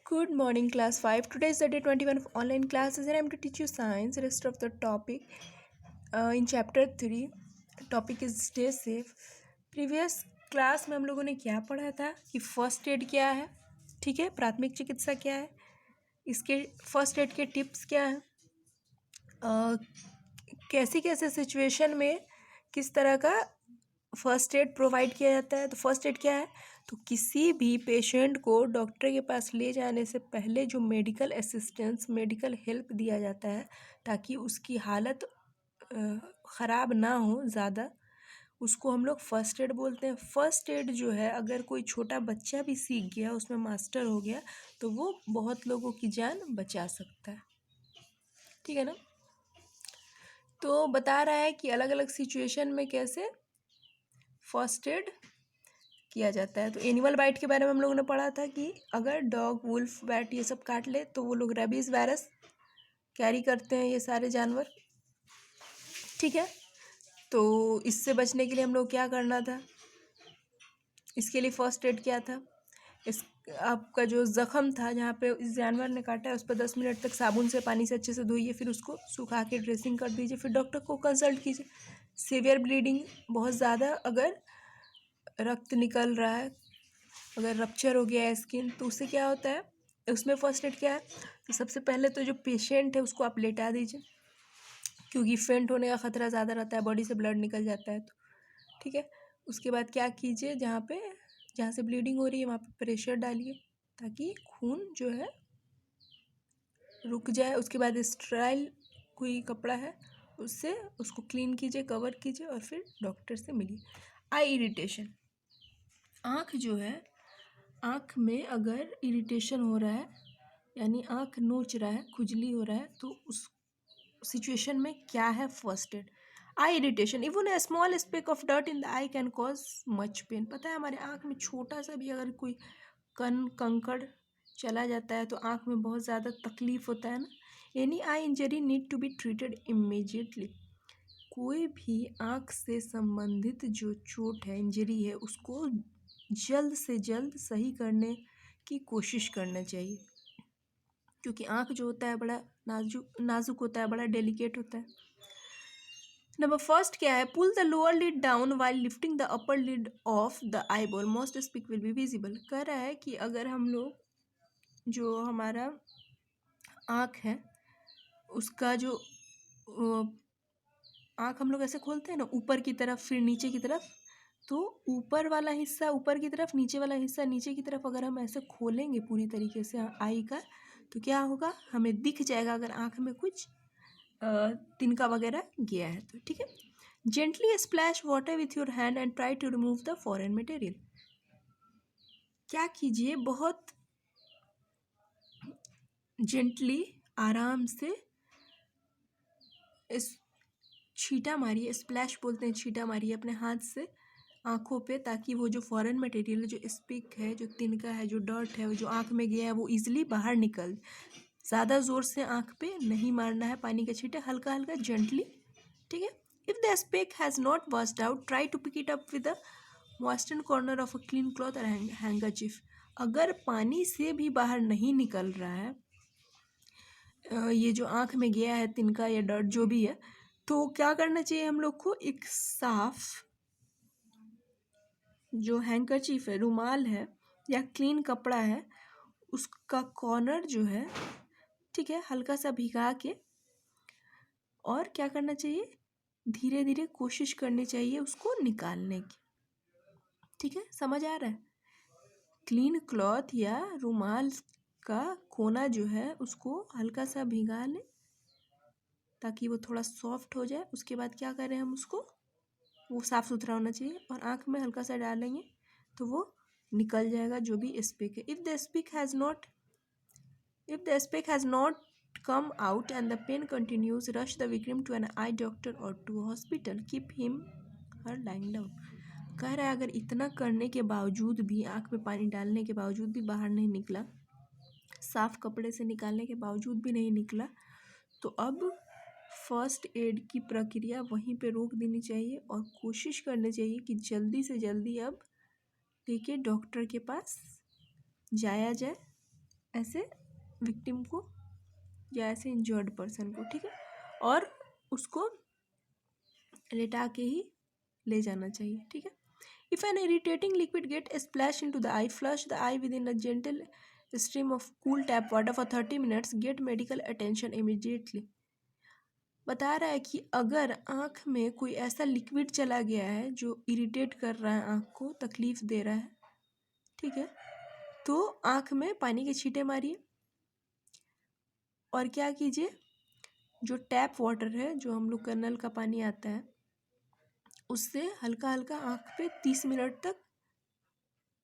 Good morning, class 5. Today is the day 21 of online classes, and I'm to teach you science. Rest of the topic in chapter 3. The topic is stay safe. Previous class में हम लोगों ने क्या पढ़ा था कि first aid क्या है, ठीक है, प्राथमिक चिकित्सा क्या है, इसके फर्स्ट एड के टिप्स क्या हैं, कैसी कैसे सिचुएशन में किस तरह का फर्स्ट एड प्रोवाइड किया जाता है। तो फर्स्ट एड क्या है, तो किसी भी पेशेंट को डॉक्टर के पास ले जाने से पहले जो मेडिकल असिस्टेंस मेडिकल हेल्प दिया जाता है ताकि उसकी हालत ख़राब ना हो ज़्यादा, उसको हम लोग फर्स्ट एड बोलते हैं। फर्स्ट एड जो है, अगर कोई छोटा बच्चा भी सीख गया, उसमें मास्टर हो गया, तो वो बहुत लोगों की जान बचा सकता है, ठीक है ना। तो बता रहा है कि अलग अलग सिचुएशन में कैसे फर्स्ट एड किया जाता है। तो एनिमल बाइट के बारे में हम लोगों ने पढ़ा था कि अगर डॉग वुल्फ बैट ये सब काट ले तो वो लोग रेबीज़ वायरस कैरी करते हैं, ये सारे जानवर, ठीक है। तो इससे बचने के लिए हम लोग क्या करना था, इसके लिए फर्स्ट एड क्या था, इस आपका जो ज़ख़म था जहाँ पे इस जानवर ने काटा है उस पर 10 मिनट तक साबुन से पानी से अच्छे से धोइए, फिर उसको सुखा के ड्रेसिंग कर दीजिए, फिर डॉक्टर को कंसल्ट कीजिए। सीवियर ब्लीडिंग, बहुत ज़्यादा अगर रक्त निकल रहा है, अगर रप्चर हो गया है स्किन, तो उससे क्या होता है, उसमें फर्स्ट एड क्या है, तो सबसे पहले तो जो पेशेंट है उसको आप लेटा दीजिए, क्योंकि फेंट होने का ख़तरा ज़्यादा रहता है, बॉडी से ब्लड निकल जाता है, तो ठीक है। उसके बाद क्या कीजिए, जहाँ से ब्लीडिंग हो रही है वहाँ पे प्रेशर डालिए ताकि खून जो है रुक जाए। उसके बाद स्टेराइल कोई कपड़ा है उससे उसको क्लीन कीजिए, कवर कीजिए, और फिर डॉक्टर से मिलिए। आई इरिटेशन, आँख जो है, आँख में अगर इरिटेशन हो रहा है यानी आँख नोच रहा है, खुजली हो रहा है, तो उस सिचुएशन में क्या है first aid. Eye irritation, even a small speck of dirt in the eye can cause much pain. पता है, हमारे आँख में छोटा सा भी अगर कोई कंकड़ चला जाता है तो आँख में बहुत ज़्यादा तकलीफ होता है ना। Any eye injury need to be treated immediately. कोई भी आँख से संबंधित जो चोट है, इंजरी है, उसको जल्द से जल्द सही करने की कोशिश करना चाहिए, क्योंकि आँख जो होता है बड़ा नाजुक नाजुक होता है, बड़ा डेलिकेट होता है। नंबर फर्स्ट क्या है, pull the lower lid down while lifting the upper lid of the eye ball, most speck will be visible. कह रहा है कि अगर हम लोग जो हमारा आँख है उसका जो आँख हम लोग ऐसे खोलते हैं ना ऊपर की तरफ फिर नीचे की तरफ, तो ऊपर वाला हिस्सा ऊपर की तरफ, नीचे वाला हिस्सा नीचे की तरफ अगर हम ऐसे खोलेंगे पूरी तरीके से आई का, तो क्या होगा, हमें दिख जाएगा अगर आँख में कुछ तिनका वगैरह गया है तो, ठीक है। Gently splash water with your hand and try to remove the foreign material. क्या कीजिए, बहुत जेंटली आराम से इस छींटा मारिए, स्प्लैश बोलते हैं, छींटा मारिए अपने हाथ से आँखों पे, ताकि वो जो फॉरेन मटेरियल है, जो स्पिक है, जो तिनका है, जो डर्ट है, वो जो आँख में गया है, वो ईजिली बाहर निकल। ज़्यादा ज़ोर से आँख पे नहीं मारना है पानी के छींटे, हल्का हल्का जेंटली, ठीक है। If the speck has not washed out, try to pick it up with the moisten corner of a clean cloth और हैंगरचिफ। अगर पानी से भी बाहर नहीं निकल रहा है ये जो आँख में गया है तिनका या डर्ट जो भी है, तो क्या करना चाहिए हम लोग को, एक साफ जो हैंकरचीफ है, रुमाल है या क्लीन कपड़ा है, उसका कॉर्नर जो है, ठीक है, हल्का सा भिगा के, और क्या करना चाहिए, धीरे धीरे कोशिश करनी चाहिए उसको निकालने की, ठीक है, समझ आ रहा है। क्लीन क्लॉथ या रुमाल का कोना जो है उसको हल्का सा भिगा लें ताकि वो थोड़ा सॉफ्ट हो जाए। उसके बाद क्या करें हम उसको, वो साफ़ सुथरा होना चाहिए, और आँख में हल्का सा डालेंगे तो वो निकल जाएगा जो भी स्पिक है। If the speck has not come out and the pain continues, rush the victim to an eye doctor or to a hospital, keep him her lying down। कह रहा है अगर इतना करने के बावजूद भी, आँख में पानी डालने के बावजूद भी बाहर नहीं निकला, साफ कपड़े से निकालने के बावजूद भी नहीं निकला, तो अब फर्स्ट एड की प्रक्रिया वहीं पे रोक देनी चाहिए और कोशिश करनी चाहिए कि जल्दी से जल्दी अब लेके डॉक्टर के पास जाया जाए, ऐसे विक्टिम को या ऐसे इंजर्ड पर्सन को, ठीक है, और उसको लेटा के ही ले जाना चाहिए, ठीक है। If an irritating liquid get splash into the eye, flush the eye with in a gentle stream of cool tap water for 30 minutes, get medical attention immediately. बता रहा है कि अगर आँख में कोई ऐसा लिक्विड चला गया है जो इरिटेट कर रहा है, आँख को तकलीफ दे रहा है, ठीक है, तो आँख में पानी के छींटे मारिए और क्या कीजिए, जो टैप वाटर है, जो हम लोग का नल का पानी आता है, उससे हल्का हल्का आँख पे 30 मिनट तक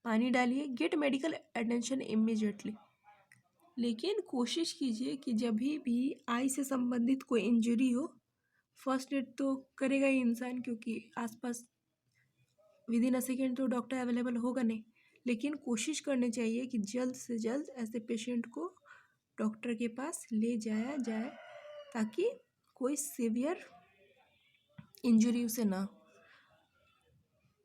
पानी डालिए। Get medical attention immediately. लेकिन कोशिश कीजिए कि जब भी आई से संबंधित कोई इंजरी हो, फर्स्ट एड तो करेगा ही इंसान, क्योंकि आसपास विद इन अ सेकेंड तो डॉक्टर अवेलेबल होगा नहीं, लेकिन कोशिश करनी चाहिए कि जल्द से जल्द ऐसे पेशेंट को डॉक्टर के पास ले जाया जाए ताकि कोई सीवियर इंजरी उसे ना हो।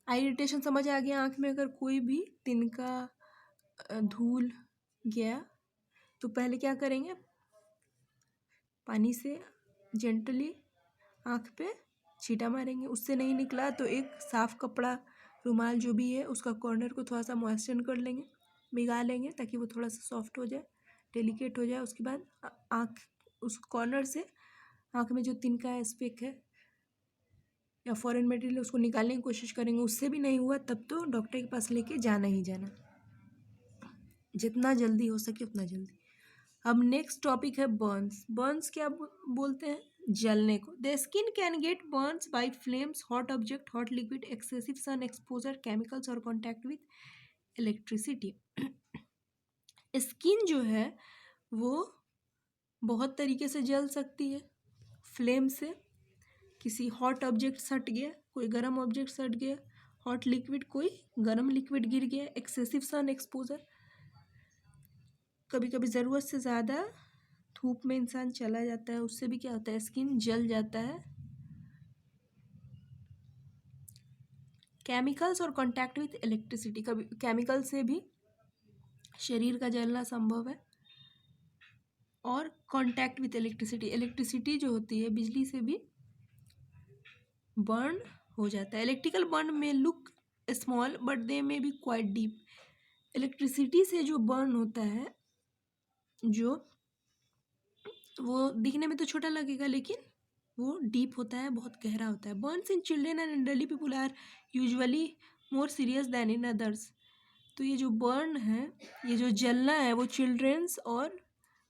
आई इरिटेशन समझ आ गया। आँख में अगर कोई भी तिनका धूल गया तो पहले क्या करेंगे, पानी से जेंटली आँख पे छींटा मारेंगे। उससे नहीं निकला तो एक साफ़ कपड़ा, रुमाल जो भी है, उसका कॉर्नर को थोड़ा सा मॉइस्चर कर लेंगे, भिगा लेंगे ताकि वो थोड़ा सा सॉफ्ट हो जाए, डेलिकेट हो जाए। उसके बाद आँख उस कॉर्नर से आँख में जो तिनका है, स्पेक है या फॉरेन मटेरियल, उसको निकालने की कोशिश करेंगे। उससे भी नहीं हुआ तब तो डॉक्टर के पास लेके जाना ही जाना, जितना जल्दी हो सके उतना जल्दी। अब नेक्स्ट टॉपिक है बर्न्स। बर्न्स क्या बोलते हैं, जलने को। The skin can get burns by flames, hot object, hot liquid, excessive sun exposure, chemicals और कॉन्टैक्ट विथ इलेक्ट्रिसिटी। स्किन जो है वो बहुत तरीके से जल सकती है। फ्लेम से, किसी हॉट ऑब्जेक्ट सट गया, कोई गर्म ऑब्जेक्ट सट गया, हॉट लिक्विड, कोई गर्म लिक्विड गिर गया, एक्सेसिव सन एक्सपोजर, कभी कभी ज़रूरत से ज़्यादा धूप में इंसान चला जाता है, उससे भी क्या होता है, स्किन जल जाता है। केमिकल्स और कांटेक्ट विथ इलेक्ट्रिसिटी, कभी केमिकल से भी शरीर का जलना संभव है। और कांटेक्ट विथ इलेक्ट्रिसिटी, इलेक्ट्रिसिटी जो होती है, बिजली से भी बर्न हो जाता है। इलेक्ट्रिकल बर्न में लुक स्मॉल बट दे में बी क्वाइट डीप। इलेक्ट्रिसिटी से जो बर्न होता है, जो वो दिखने में तो छोटा लगेगा लेकिन वो डीप होता है, बहुत गहरा होता है। Burns in children and elderly people are usually more serious than in others. तो ये जो बर्न है, ये जो जलना है, वो चिल्ड्रेंस और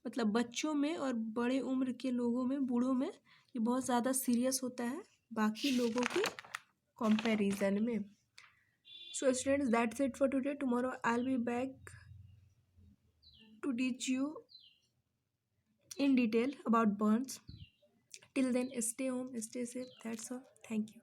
मतलब बच्चों में और बड़े उम्र के लोगों में, बूढ़ों में, ये बहुत ज़्यादा सीरियस होता है बाकी लोगों के कंपैरिजन में। So students, that's it for today. Tomorrow I will be back to teach you in detail about burns. Till then, stay home, stay safe. That's all. Thank you.